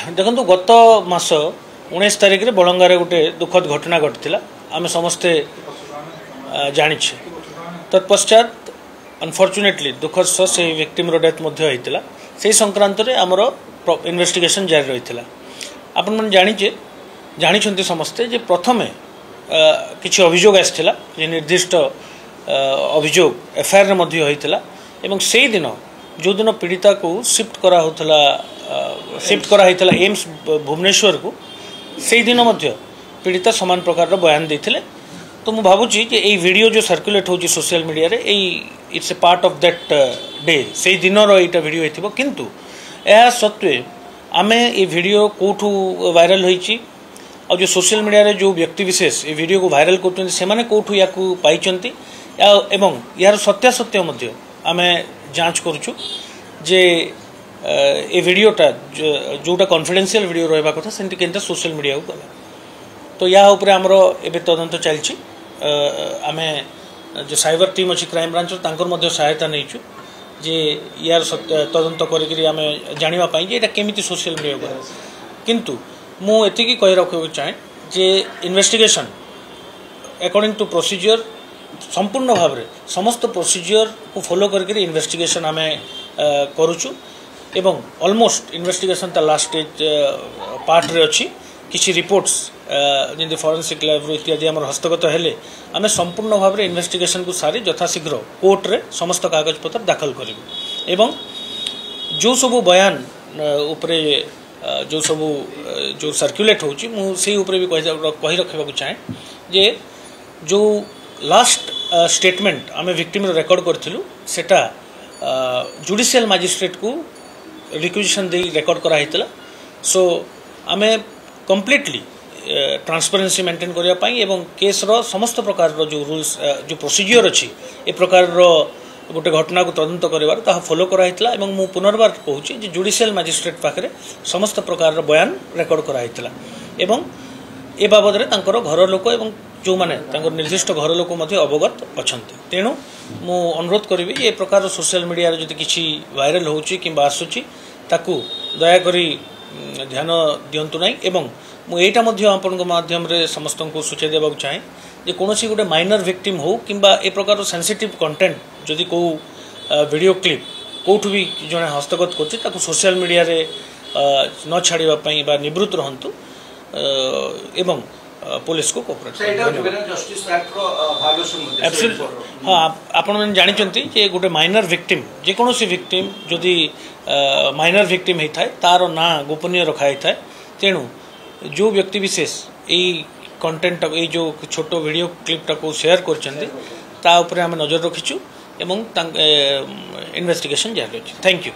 देखो गत मास 19 तारिख रे बलंगार गोटे दुखद घटना घटी आम समस्ते जाचे तत्पश्चात अनफॉर्चुनेटली दुखद से विक्टिम डेथ होता से संक्रांत रे आमर इन्वेस्टिगेशन जारी रही है। आपण मैंने जानी समस्ते जे प्रथमे किसी अभियोग आसाला निर्दिष्ट अभियोग एफआईआर होता एवं से दिन जो दिन पीड़िता को शिफ्ट करा एम्स भुवनेश्वर को से दिन पीड़िता समान प्रकार बयान देते। तो मुझे भावुची कि यही वीडियो जो सर्कुलेट होची सोशल मीडिया रे it's a part of that day से दिन रहा वीडियो होइथिबो किंतु यह सत्वे आमे ये वीडियो कोठू वायरल होईची और जो सोशल मीडिया रे जो व्यक्ति विशेष ये वीडियो को वायरल करते से माने कोठू याकू पाइचंती एवं यार सत्यासत्य मध्य आमे जांच करूछु जे ए वीडियोटा जोटा कॉन्फिडेंशियल वीडियो रहबा कथा सेंति केनता सोशल मीडिया को गला। तो या ऊपर हमरो एबे तदंत चलछि आमे जो साइबर टीम अछि क्राइम ब्रांच तांकर मध्य सहायता नैछु जे यार तदंत करिकरी आमे जानिबा पई जे एटा केमिति सोशल मीडिया को किंतु मु एतिकी कहि रखबो चाहे जे इन्वेस्टिगेशन अकॉर्डिंग टू प्रोसीजर संपूर्ण भाव में समस्त प्रोसीजर को फॉलो करके इन्वेस्टिगेशन आम करुचु एवं ऑलमोस्ट इन्वेस्टिगेशन ता लास्ट स्टेज पार्ट रे अच्छी किसी रिपोर्ट्स जमी फॉरेंसिक लैब इत्यादि आम हस्तगत हेले आम संपूर्ण भाव में इन्वेस्टिगेशन को सारी यथाशीघ्र कोर्ट रे समस्त कागज पत्र दाखल करूँ एवं जो सबू बयान उपरे जो सबू जो सर्कुलेट होची मु से ऊपर भी कही रखा चाहे जे जो लास्ट स्टेटमेंट आम विक्टिम रेकर्ड करूँ सेटा जुडिशियल मजिस्ट्रेट को रिक्वेजिशन दे रेकर्ड कराइला। सो आम कंप्लीटली ट्रांसपेरेंसी मेंटेन करने एवं केस रो समस्त प्रकार रो जो रूल्स जो प्रोसीजर अच्छी ए प्रकार रो गोटे घटना को तदंत करार ता फॉलो कराइला एवं मु पुनर्बार कहूँ जुडिशियल मजिस्ट्रेट पाखे समस्त प्रकार बयान रेकर्ड कराइला एवं ए बाबद घर लोक एवं जो माने निर्दिष्ट घर लोक अवगत अच्छा। तेणु मु अनुरोध करी ये प्रकार सोशल मीडिया जो किसी वायरल होची कि आसूची ताकू दयाकोरी ध्यान दिंतु ना एवं मुझा माध्यम रे समस्त को सूचना देवा चाहे जे कौन गोटे माइनर विक्टिम हो कि ए प्रकार सेंसिटिव कंटेंट जदि को वीडियो क्लिप कौटू भी जड़े हस्तगत कर सोशल मीडिया रे न छाड़ापी निवृत्त रहतु एवं पुलिस को कोऑपरेट। हाँ आपण मैंने जानते जे गोटे माइनर विक्टिम जेकोसी विक्टिम जदि माइनर विक्टिम होता है तार ना गोपनीय रखाई था। तेणु जो व्यक्ति विशेष यही कंटेंट ये जो छोट वीडियो क्लिपटा को शेयर कर नजर रखीचु एवं इन्वेस्टिगेशन जारी रही। Thank you.